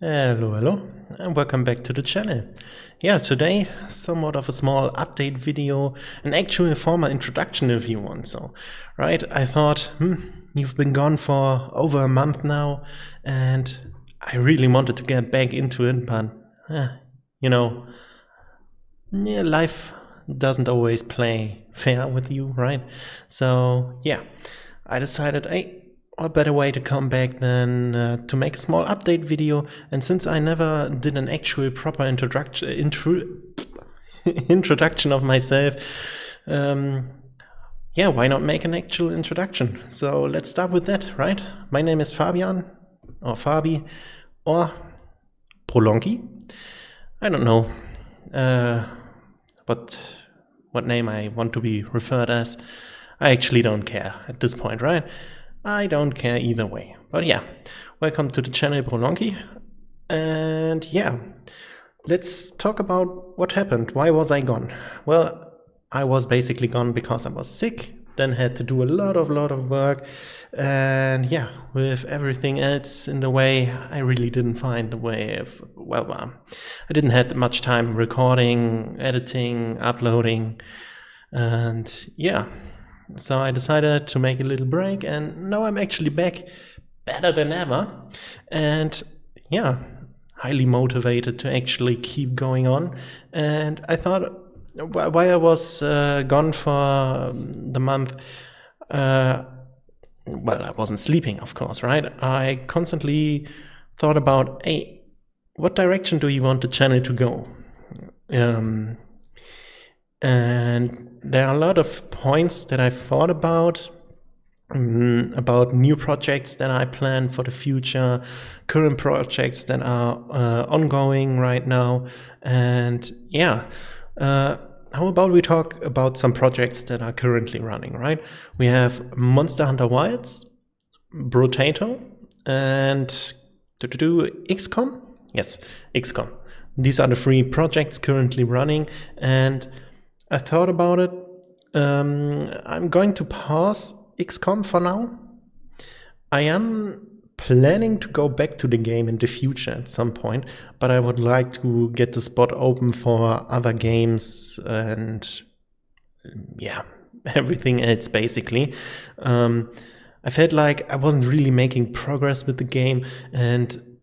Hello, and welcome back to the channel. Yeah, today, somewhat of a small update video, an actual formal introduction if you want so. Right, I thought, you've been gone for over a month now, and I really wanted to get back into it, but, you know, life doesn't always play fair with you, right? So, yeah, I decided, hey, what better way to come back than to make a small update video. And since I never did an actual proper introduction of myself, yeah, why not make an actual introduction? So let's start with that, right? My name is Fabian, or Fabi, or Brolonki. I don't know what name I want to be referred as. I actually don't care at this point, right? I don't care either way. But yeah, welcome to the channel Brolonki. And yeah, let's talk about what happened. Why was I gone? Well, I was basically gone because I was sick, then had to do a lot of work. And yeah, with everything else in the way, I really didn't find a way of, I didn't have much time recording, editing, uploading. And yeah, so I decided to make a little break, and now I'm actually back better than ever. And yeah, highly motivated to actually keep going on. And I thought, while I was gone for the month, I wasn't sleeping, of course, right? I constantly thought about, hey, what direction do you want the channel to go? And there are a lot of points that I thought about new projects that I plan for the future, current projects that are ongoing right now. And yeah, how about we talk about some projects that are currently running, right? We have Monster Hunter Wilds, Teoh, and XCOM? Yes, XCOM. These are the 3 projects currently running, and I thought about it. I'm going to pause XCOM for now. I am planning to go back to the game in the future at some point, but I would like to get the spot open for other games and yeah, everything else basically. I felt like I wasn't really making progress with the game, and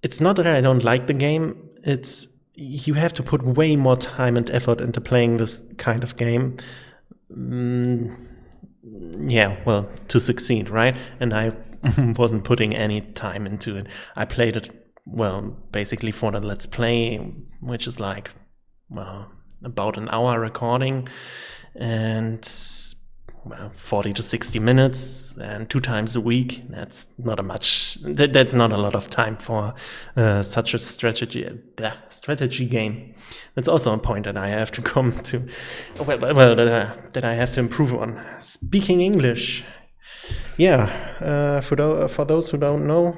it's not that I don't like the game, it's you have to put way more time and effort into playing this kind of game. Yeah, well, to succeed, right? And I wasn't putting any time into it. I played it, basically for the Let's Play, which is like, about an hour recording and 40 to 60 minutes and 2 times a week. That's not that's not a lot of time for such a strategy game. That's also a point that I have to come to, that I have to improve on. Speaking English. Yeah, for those who don't know,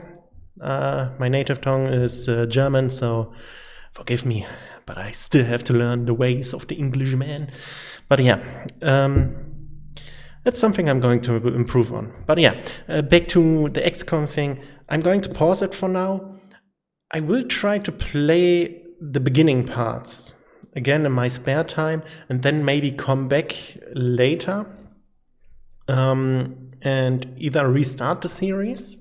my native tongue is German, so forgive me, but I still have to learn the ways of the Englishman. But yeah, that's something I'm going to improve on. But yeah, back to the XCOM thing. I'm going to pause it for now. I will try to play the beginning parts again in my spare time, and then maybe come back later and either restart the series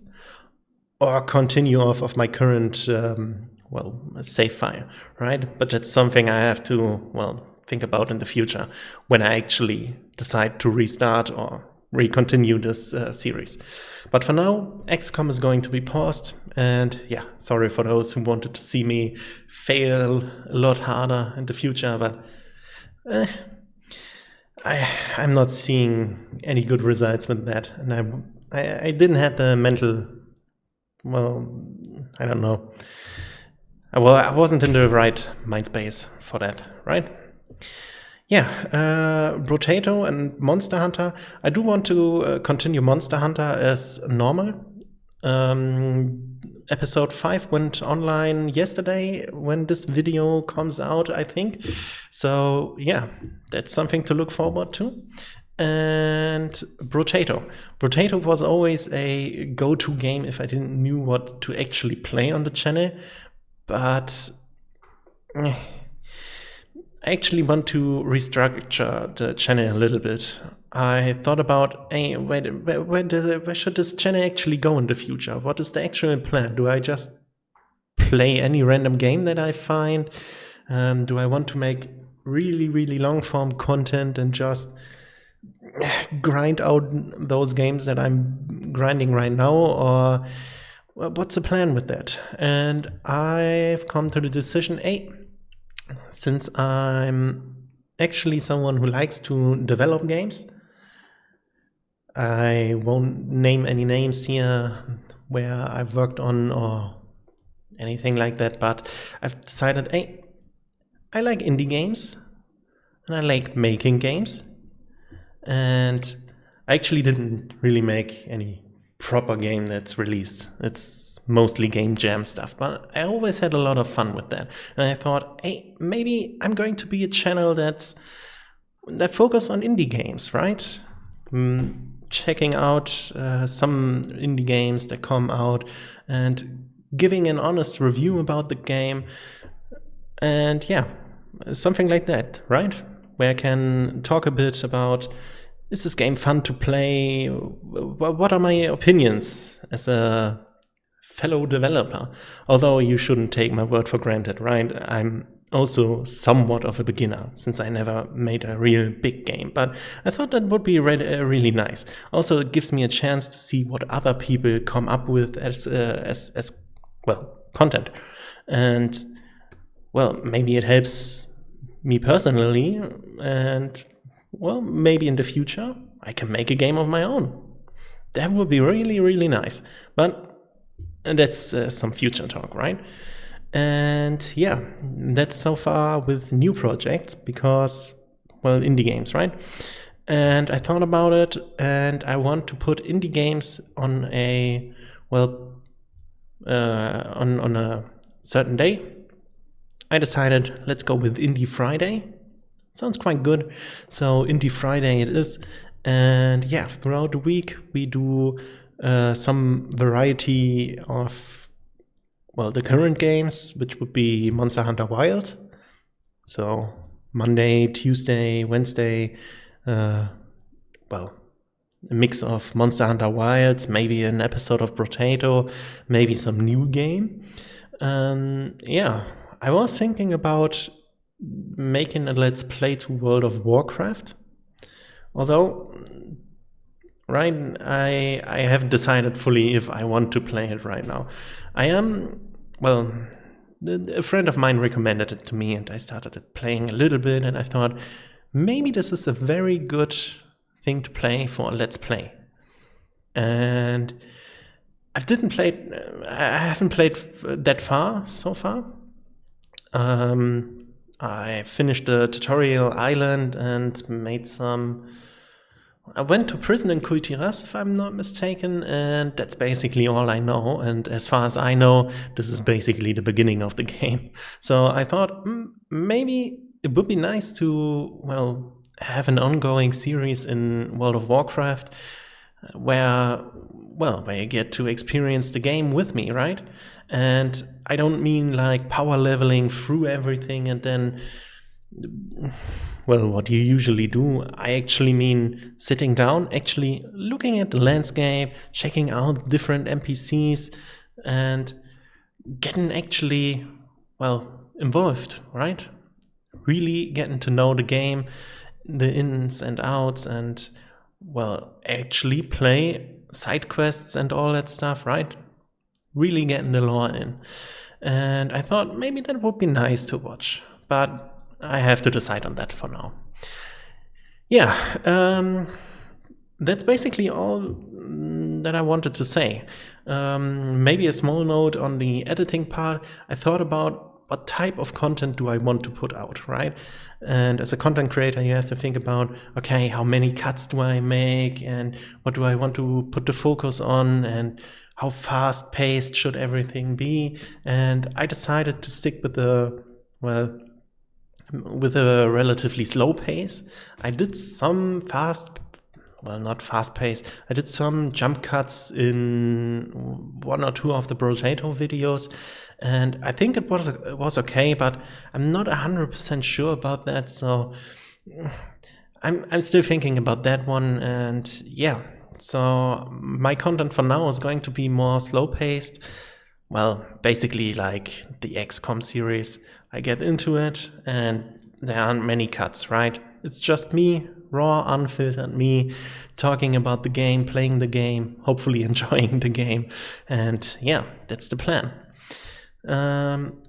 or continue off of my current save file, right? But that's something I have to, think about in the future when I actually decide to restart or continue this series. But for now, XCOM is going to be paused, and yeah, sorry for those who wanted to see me fail a lot harder in the future, but I'm not seeing any good results with that, and I didn't have the mental, I don't know. I wasn't in the right mind space for that, right? Yeah, Teoh and Monster Hunter. I do want to continue Monster Hunter as normal. Episode 5 went online yesterday when this video comes out, I think. So yeah, that's something to look forward to. and Brotato. Brotato was always a go-to game if I didn't knew what to actually play on the channel, but I actually want to restructure the channel a little bit. I thought about, hey, where should this channel actually go in the future? What is the actual plan? Do I just play any random game that I find? Do I want to make really, really long form content and just grind out those games that I'm grinding right now? Or what's the plan with that? And I've come to the decision, hey, since I'm actually someone who likes to develop games, I won't name any names here where I've worked on or anything like that, but I've decided, hey, I like indie games and I like making games, and I actually didn't really make any proper game that's released. It's mostly game jam stuff, but I always had a lot of fun with that. And I thought, hey, maybe I'm going to be a channel that focus on indie games, right? Checking out some indie games that come out and giving an honest review about the game. And yeah, something like that, right? Where I can talk a bit about, is this game fun to play? What are my opinions as a fellow developer? Although you shouldn't take my word for granted, right? I'm also somewhat of a beginner since I never made a real big game, but I thought that would be really nice. Also, it gives me a chance to see what other people come up with as well, content. And well, maybe it helps me personally, and well, maybe in the future I can make a game of my own. That would be really, really nice. But that's some future talk, right? And yeah, that's so far with new projects because, well, indie games, right? And I thought about it, and I want to put indie games on a, well, on a certain day. I decided, let's go with Indie Friday. Sounds quite good. So Indie Friday it is. And yeah, throughout the week we do some variety of, well, the current games, which would be Monster Hunter Wild. So Monday, Tuesday, Wednesday, well, a mix of Monster Hunter Wilds, maybe an episode of Brotato, maybe some new game. Yeah, I was thinking about making a Let's Play to World of Warcraft. Although, right, I haven't decided fully if I want to play it right now. I am, well, a friend of mine recommended it to me and I started playing a little bit and I thought, maybe this is a very good thing to play for a Let's Play. And I haven't played that far so far. I finished the tutorial island and made some. I went to prison in Kultiras, if I'm not mistaken, and that's basically all I know. And as far as I know, this is basically the beginning of the game. So I thought maybe it would be nice to, well, have an ongoing series in World of Warcraft where you get to experience the game with me, right? And I don't mean like power leveling through everything and then, well, what you usually do. I actually mean sitting down, actually looking at the landscape, checking out different NPCs and getting actually, well, involved, right? Really getting to know the game, the ins and outs, and, well, actually play side quests and all that stuff, right? Really getting the lore in. And I thought maybe that would be nice to watch, but I have to decide on that for now. Yeah, that's basically all that I wanted to say. Maybe a small note on the editing part. I thought about what type of content do I want to put out, right? And as a content creator, you have to think about, okay, how many cuts do I make and what do I want to put the focus on and how fast paced should everything be? And I decided to stick with a relatively slow pace. I did some fast well, not fast paced. I did some jump cuts in one or two of the Brotato videos, and I think it was okay, but I'm not 100% sure about that. So I'm still thinking about that one, and yeah. So my content for now is going to be more slow paced. Well, basically like the XCOM series. I get into it, and there aren't many cuts, right? It's just me, raw, unfiltered me, talking about the game, playing the game, hopefully enjoying the game. And yeah, that's the plan.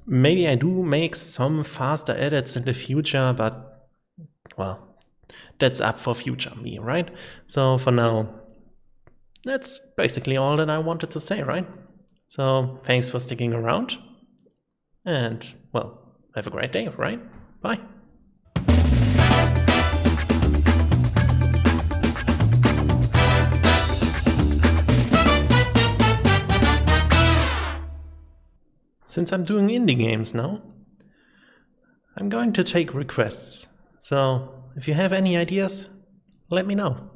Maybe I do make some faster edits in the future, but well, that's up for future me, right? So for now, that's basically all that I wanted to say, right? So thanks for sticking around, and well, have a great day, right? Bye. Since I'm doing indie games now, I'm going to take requests. So if you have any ideas, let me know.